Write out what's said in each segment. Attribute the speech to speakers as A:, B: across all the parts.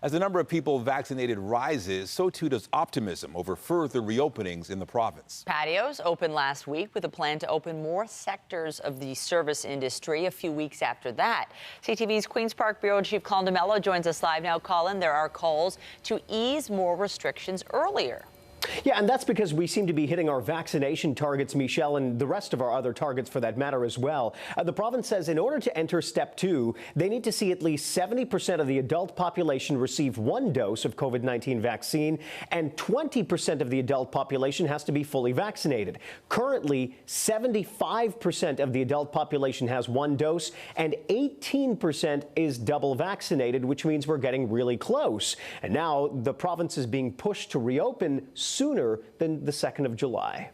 A: As the number of people vaccinated rises, so too does optimism over further reopenings in the province.
B: Patios opened last week with a plan to open more sectors of the service industry a few weeks after that. CTV's Queen's Park Bureau Chief Colin D'Mello joins us live now. Colin, there are calls to ease more restrictions earlier.
C: Yeah, and that's because we seem to be hitting our vaccination targets, Michelle, and the rest of our other targets for that matter as well. The province says in order to enter step 2, they need to see at least 70% of the adult population receive 1 dose of COVID-19 vaccine, and 20% of the adult population has to be fully vaccinated. Currently, 75% of the adult population has 1 dose, and 18% is double vaccinated, which means we're getting really close. And now the province is being pushed to reopen sooner than the 2nd of July.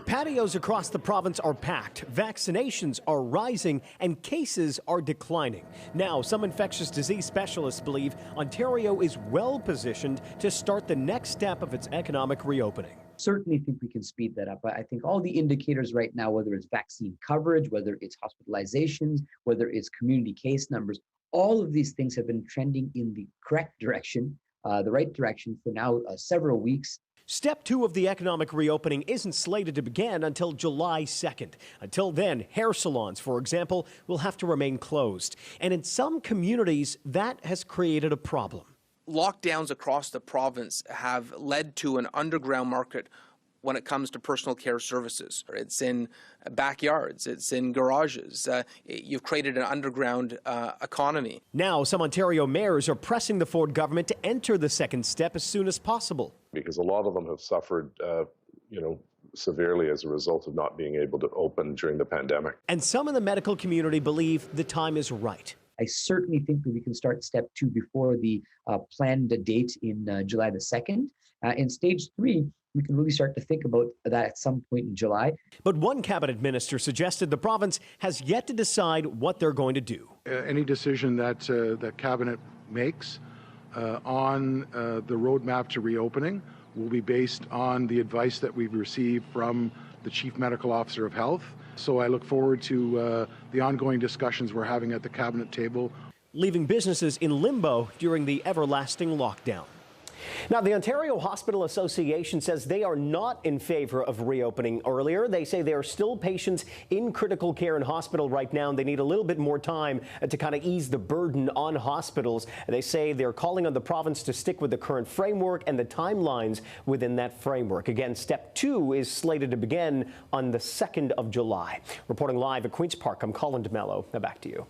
C: Patios across the province are packed, vaccinations are rising, and cases are declining. Now, some infectious disease specialists believe Ontario is well positioned to start the next step of its economic reopening.
D: Certainly think we can speed that up. I think all the indicators right now, whether it's vaccine coverage, whether it's hospitalizations, whether it's community case numbers, all of these things have been trending in the correct direction. The right direction for now several weeks.
C: Step 2 of the economic reopening isn't slated to begin until July 2nd. Until then, hair salons, for example, will have to remain closed. And in some communities, that has created a problem.
E: Lockdowns across the province have led to an underground market when it comes to personal care services. It's in backyards, it's in garages. You've created an underground economy.
C: Now, some Ontario mayors are pressing the Ford government to enter the second step as soon as possible.
F: Because a lot of them have suffered, severely as a result of not being able to open during the pandemic.
C: And some in the medical community believe the time is right.
D: I certainly think that we can start step 2 before the planned date in July the 2nd. In stage 3, we can really start to think about that at some point in July.
C: But one cabinet minister suggested the province has yet to decide what they're going to do.
G: Any decision that the cabinet makes on the roadmap to reopening will be based on the advice that we've received from the Chief Medical Officer of Health. So I look forward to the ongoing discussions we're having at the cabinet table.
C: Leaving businesses in limbo during the everlasting lockdown. Now, the Ontario Hospital Association says they are not in favor of reopening earlier. They say there are still patients in critical care in hospital right now, and they need a little bit more time to kind of ease the burden on hospitals. They say they're calling on the province to stick with the current framework and the timelines within that framework. Again, step 2 is slated to begin on the 2nd of July. Reporting live at Queen's Park, I'm Colin D'Mello. Now back to you.